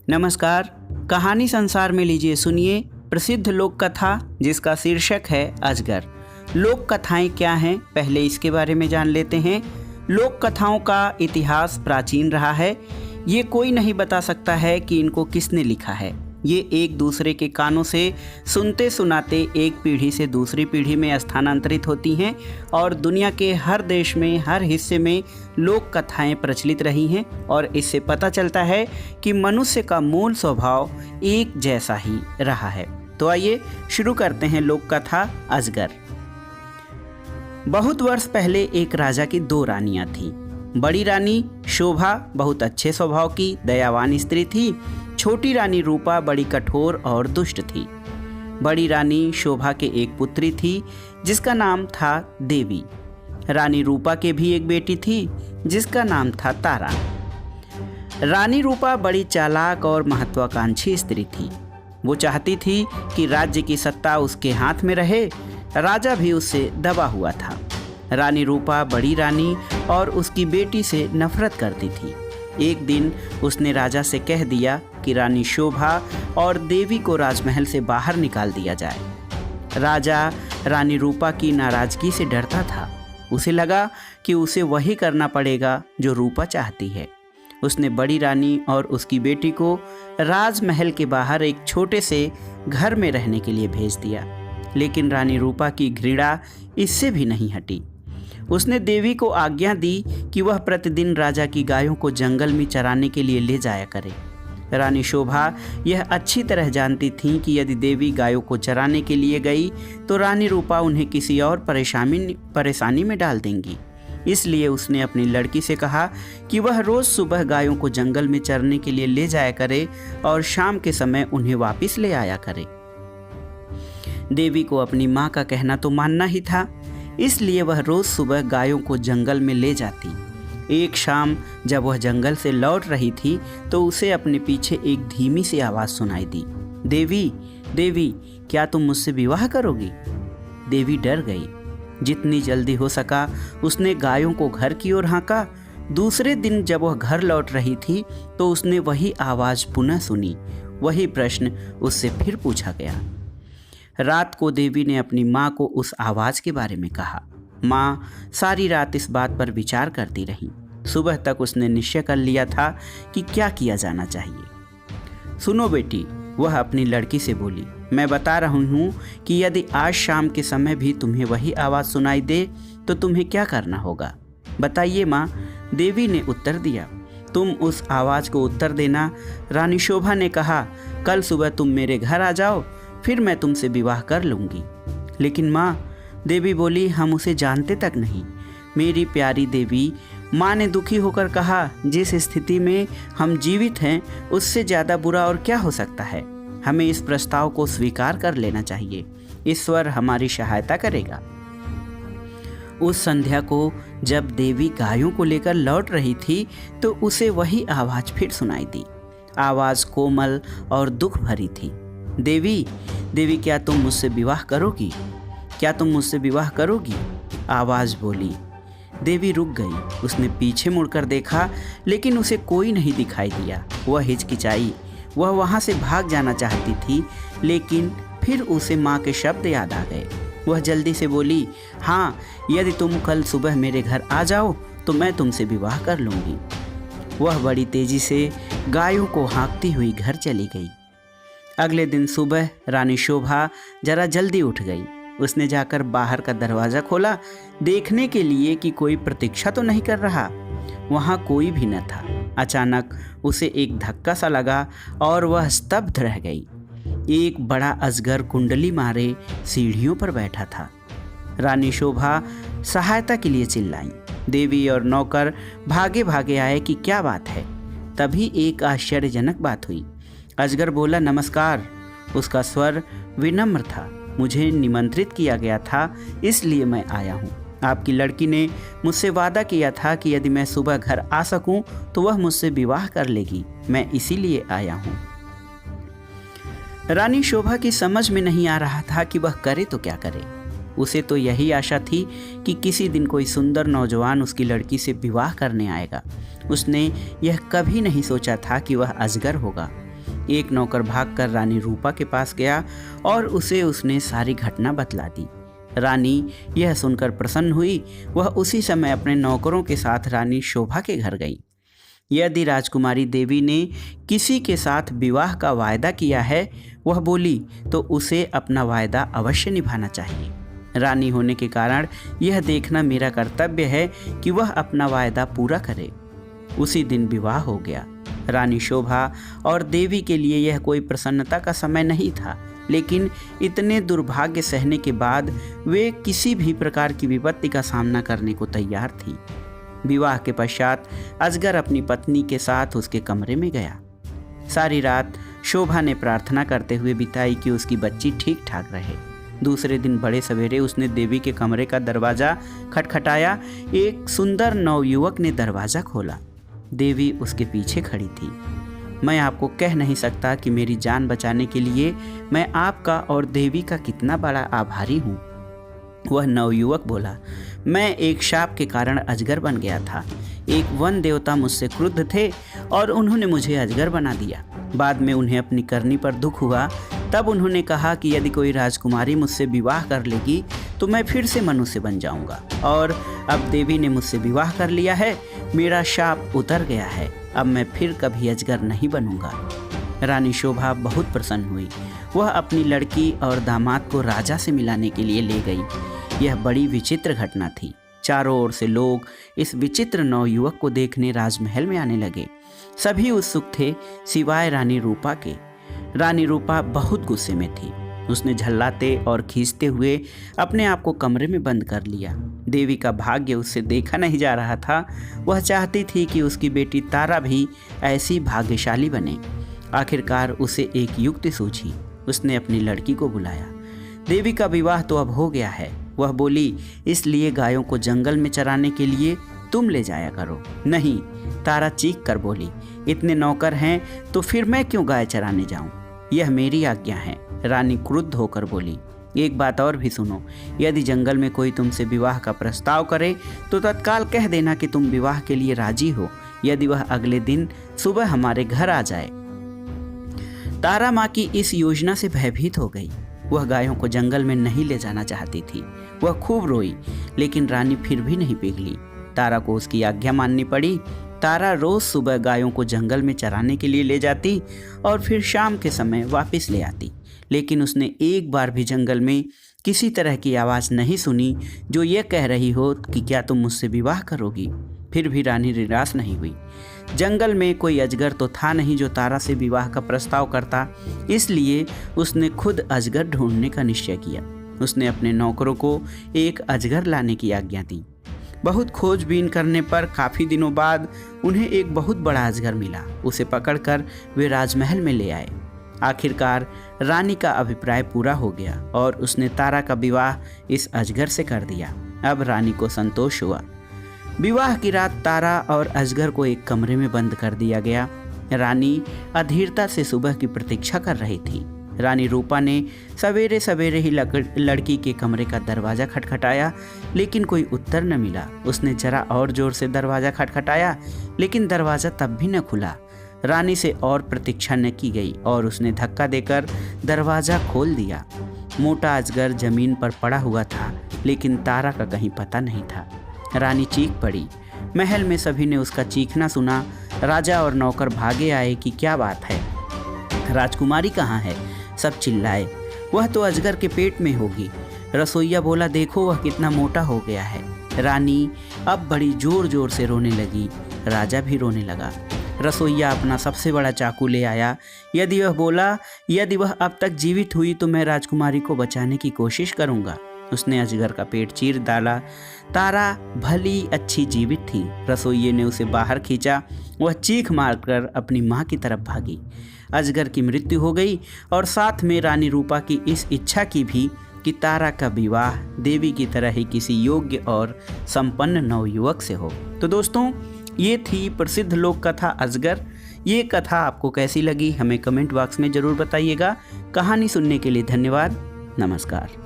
नमस्कार। कहानी संसार में लीजिए सुनिए प्रसिद्ध लोक कथा जिसका शीर्षक है अजगर। लोक कथाएं क्या हैं, पहले इसके बारे में जान लेते हैं। लोक कथाओं का इतिहास प्राचीन रहा है। ये कोई नहीं बता सकता है कि इनको किसने लिखा है। ये एक दूसरे के कानों से सुनते सुनाते एक पीढ़ी से दूसरी पीढ़ी में स्थानांतरित होती हैं और दुनिया के हर देश में, हर हिस्से में लोक कथाएं प्रचलित रही हैं और इससे पता चलता है कि मनुष्य का मूल स्वभाव एक जैसा ही रहा है। तो आइए शुरू करते हैं लोक कथा अजगर। बहुत वर्ष पहले एक राजा की दो रानियां थीं। बड़ी रानी शोभा बहुत अच्छे स्वभाव की दयावान स्त्री थी। छोटी रानी रूपा बड़ी कठोर और दुष्ट थी। बड़ी रानी शोभा के एक पुत्री थी जिसका नाम था देवी। रानी रूपा के भी एक बेटी थी जिसका नाम था तारा। रानी रूपा बड़ी चालाक और महत्वाकांक्षी स्त्री थी। वो चाहती थी कि राज्य की सत्ता उसके हाथ में रहे। राजा भी उससे दबा हुआ था। रानी रूपा बड़ी रानी और उसकी बेटी से नफरत करती थी। एक दिन उसने राजा से कह दिया कि रानी शोभा और देवी को राजमहल से बाहर निकाल दिया जाए। राजा रानी रूपा की नाराजगी से डरता था। उसे लगा कि उसे वही करना पड़ेगा जो रूपा चाहती है। उसने बड़ी रानी और उसकी बेटी को राजमहल के बाहर एक छोटे से घर में रहने के लिए भेज दिया। लेकिन रानी रूपा की घृणा इससे भी नहीं हटी। उसने देवी को आज्ञा दी कि वह प्रतिदिन राजा की गायों को जंगल में चराने के लिए ले जाया करे। रानी शोभा यह अच्छी तरह जानती थी कि यदि देवी गायों को चराने के लिए गई तो रानी रूपा उन्हें किसी और परेशानी में डाल देंगी। इसलिए उसने अपनी लड़की से कहा कि वह रोज़ सुबह गायों को जंगल में चरने के लिए ले जाया करे और शाम के समय उन्हें वापस ले आया करे। देवी को अपनी माँ का कहना तो मानना ही था, इसलिए वह रोज़ सुबह गायों को जंगल में ले जाती। एक शाम जब वह जंगल से लौट रही थी तो उसे अपने पीछे एक धीमी सी आवाज़ सुनाई दी, देवी देवी क्या तुम मुझसे विवाह करोगी? देवी डर गई। जितनी जल्दी हो सका उसने गायों को घर की ओर हाँका। दूसरे दिन जब वह घर लौट रही थी तो उसने वही आवाज़ पुनः सुनी। वही प्रश्न उससे फिर पूछा गया। रात को देवी ने अपनी माँ को उस आवाज़ के बारे में कहा। माँ सारी रात इस बात पर विचार करती रही। सुबह तक उसने निश्चय कर लिया था कि क्या किया जाना चाहिए। सुनो बेटी, वह अपनी लड़की से बोली, मैं बता रही हूँ कि यदि आज शाम के समय भी तुम्हें वही आवाज़ सुनाई दे तो तुम्हें क्या करना होगा? बताइए माँ, देवी ने उत्तर दिया। तुम उस आवाज़ को उत्तर देना। रानी शोभा ने कहा, कल सुबह तुम मेरे घर आ जाओ, फिर मैं तुमसे विवाह कर लूँगी। लेकिन माँ, देवी बोली, हम उसे जानते तक नहीं। मेरी प्यारी देवी, माँ ने दुखी होकर कहा, जिस स्थिति में हम जीवित हैं उससे ज़्यादा बुरा और क्या हो सकता है। हमें इस प्रस्ताव को स्वीकार कर लेना चाहिए। ईश्वर हमारी सहायता करेगा। उस संध्या को जब देवी गायों को लेकर लौट रही थी तो उसे वही आवाज़ फिर सुनाई दी। आवाज़ कोमल और दुख भरी थी। देवी देवी क्या तुम मुझसे विवाह करोगी? क्या तुम मुझसे विवाह करोगी? आवाज़ बोली। देवी रुक गई। उसने पीछे मुड़कर देखा लेकिन उसे कोई नहीं दिखाई दिया। वह हिचकिचाई। वह वहाँ से भाग जाना चाहती थी लेकिन फिर उसे माँ के शब्द याद आ गए। वह जल्दी से बोली, हाँ, यदि तुम कल सुबह मेरे घर आ जाओ तो मैं तुमसे विवाह कर लूँगी। वह बड़ी तेज़ी से गायों को हाँकती हुई घर चली गई। अगले दिन सुबह रानी शोभा जरा जल्दी उठ गई। उसने जाकर बाहर का दरवाज़ा खोला, देखने के लिए कि कोई प्रतीक्षा तो नहीं कर रहा। वहाँ कोई भी न था। अचानक उसे एक धक्का सा लगा और वह स्तब्ध रह गई। एक बड़ा अजगर कुंडली मारे सीढ़ियों पर बैठा था। रानी शोभा सहायता के लिए चिल्लाई। देवी और नौकर भागे भागे आए कि क्या बात है। तभी एक आश्चर्यजनक बात हुई। अजगर बोला, नमस्कार। उसका स्वर विनम्र था। मुझे निमंत्रित किया गया था, इसलिए मैं आया हूँ। आपकी लड़की ने मुझसे वादा किया था कि यदि मैं सुबह घर आ सकूं तो वह मुझसे विवाह कर लेगी। मैं इसीलिए आया हूँ। रानी शोभा की समझ में नहीं आ रहा था कि वह करे तो क्या करे। उसे तो यही आशा थी कि किसी दिन कोई सुंदर नौजवान उसकी लड़की से विवाह करने आएगा। उसने यह कभी नहीं सोचा था कि वह अजगर होगा। एक नौकर भागकर रानी रूपा के पास गया और उसने सारी घटना बतला दी। रानी यह सुनकर प्रसन्न हुई। वह उसी समय अपने नौकरों के साथ रानी शोभा के घर गई। यदि राजकुमारी देवी ने किसी के साथ विवाह का वायदा किया है, वह बोली, तो उसे अपना वायदा अवश्य निभाना चाहिए। रानी होने के कारण यह देखना मेरा कर्तव्य है कि वह अपना वायदा पूरा करे। उसी दिन विवाह हो गया। रानी शोभा और देवी के लिए यह कोई प्रसन्नता का समय नहीं था, लेकिन इतने दुर्भाग्य सहने के बाद वे किसी भी प्रकार की विपत्ति का सामना करने को तैयार थी। विवाह के पश्चात अजगर अपनी पत्नी के साथ उसके कमरे में गया। सारी रात शोभा ने प्रार्थना करते हुए बिताई कि उसकी बच्ची ठीक ठाक रहे। दूसरे दिन बड़े सवेरे उसने देवी के कमरे का दरवाज़ा खटखटाया। एक सुंदर नवयुवक ने दरवाज़ा खोला। देवी उसके पीछे खड़ी थी। मैं आपको कह नहीं सकता कि मेरी जान बचाने के लिए मैं आपका और देवी का कितना बड़ा आभारी हूँ। वह नवयुवक बोला, मैं एक शाप के कारण अजगर बन गया था। एक वन देवता मुझसे क्रुद्ध थे और उन्होंने मुझे अजगर बना दिया। बाद में उन्हें अपनी करनी पर दुख हुआ। तब उन्होंने कहा कि यदि कोई राजकुमारी मुझसे विवाह कर लेगी तो मैं फिर से मनुष्य बन जाऊंगा। और अब देवी ने मुझसे विवाह कर लिया है। मेरा शाप उतर गया है। अब मैं फिर कभी अजगर नहीं बनूंगा। रानी शोभा बहुत प्रसन्न हुई। वह अपनी लड़की और दामाद को राजा से मिलाने के लिए ले गई। यह बड़ी विचित्र घटना थी। चारों ओर से लोग इस विचित्र नवयुवक को देखने राजमहल में आने लगे। सभी उत्सुक थे सिवाय रानी रूपा के। रानी रूपा बहुत गुस्से में थी। उसने झल्लाते और खींचते हुए अपने आप को कमरे में बंद कर लिया। देवी का भाग्य उससे देखा नहीं जा रहा था। वह चाहती थी कि उसकी बेटी तारा भी ऐसी भाग्यशाली बने। आखिरकार उसे एक युक्ति सूझी। उसने अपनी लड़की को बुलाया। देवी का विवाह तो अब हो गया है, वह बोली, इसलिए गायों को जंगल में चराने के लिए तुम ले जाया करो। नहीं, तारा चीख कर बोली, इतने नौकर हैं तो फिर मैं क्यों गाय चराने जाऊं? यह मेरी आज्ञा है। रानी क्रुद्ध होकर बोली, एक बात और भी सुनो, यदि जंगल में कोई तुमसे विवाह का प्रस्ताव करे तो तत्काल कह देना कि तुम विवाह के लिए राजी हो। यदि वह अगले दिन सुबह हमारे घर आ जाए। तारा माँ की इस योजना से भयभीत हो गई। वह गायों को जंगल में नहीं ले जाना चाहती थी। वह खूब रोई, लेकिन रानी फिर भी नहीं पिघली। तारा को उसकी आज्ञा माननी पड़ी। तारा रोज सुबह गायों को जंगल में चराने के लिए ले जाती और फिर शाम के समय वापस ले आती। लेकिन उसने एक बार भी जंगल में किसी तरह की आवाज़ नहीं सुनी जो ये कह रही हो कि क्या तुम मुझसे विवाह करोगी। फिर भी रानी निराश नहीं हुई। जंगल में कोई अजगर तो था नहीं जो तारा से विवाह का प्रस्ताव करता, इसलिए उसने खुद अजगर ढूंढने का निश्चय किया। उसने अपने नौकरों को एक अजगर लाने की आज्ञा दी। बहुत खोजबीन करने पर काफ़ी दिनों बाद उन्हें एक बहुत बड़ा अजगर मिला। उसे पकड़कर वे राजमहल में ले आए। आखिरकार रानी का अभिप्राय पूरा हो गया और उसने तारा का विवाह इस अजगर से कर दिया। अब रानी को संतोष हुआ। विवाह की रात तारा और अजगर को एक कमरे में बंद कर दिया गया। रानी अधीरता से सुबह की प्रतीक्षा कर रही थी। रानी रूपा ने सवेरे सवेरे ही लड़की के कमरे का दरवाज़ा खटखटाया, लेकिन कोई उत्तर न मिला। उसने जरा और जोर से दरवाज़ा खटखटाया, लेकिन दरवाज़ा तब भी न खुला। रानी से और प्रतीक्षा न की गई और उसने धक्का देकर दरवाज़ा खोल दिया। मोटा अजगर जमीन पर पड़ा हुआ था, लेकिन तारा का कहीं पता नहीं था। रानी चीख पड़ी। महल में सभी ने उसका चीखना सुना। राजा और नौकर भागे आए कि क्या बात है, राजकुमारी कहाँ है? सब चिल्लाए, वह तो अजगर के पेट में होगी। रसोइया बोला, देखो वह कितना मोटा हो गया है। रानी अब बड़ी जोर जोर से रोने लगी। राजा भी रोने लगा। रसोइया अपना सबसे बड़ा चाकू ले आया। यदि वह अब तक जीवित हुई तो मैं राजकुमारी को बचाने की कोशिश करूँगा। उसने अजगर का पेट चीर डाला। तारा भली अच्छी जीवित थी। रसोइये ने उसे बाहर खींचा। वह चीख मारकर अपनी माँ की तरफ भागी। अजगर की मृत्यु हो गई और साथ में रानी रूपा की इस इच्छा की भी कि तारा का विवाह देवी की तरह ही किसी योग्य और संपन्न नवयुवक से हो। तो दोस्तों, ये थी प्रसिद्ध लोक कथा अजगर। ये कथा आपको कैसी लगी हमें कमेंट बॉक्स में ज़रूर बताइएगा। कहानी सुनने के लिए धन्यवाद। नमस्कार।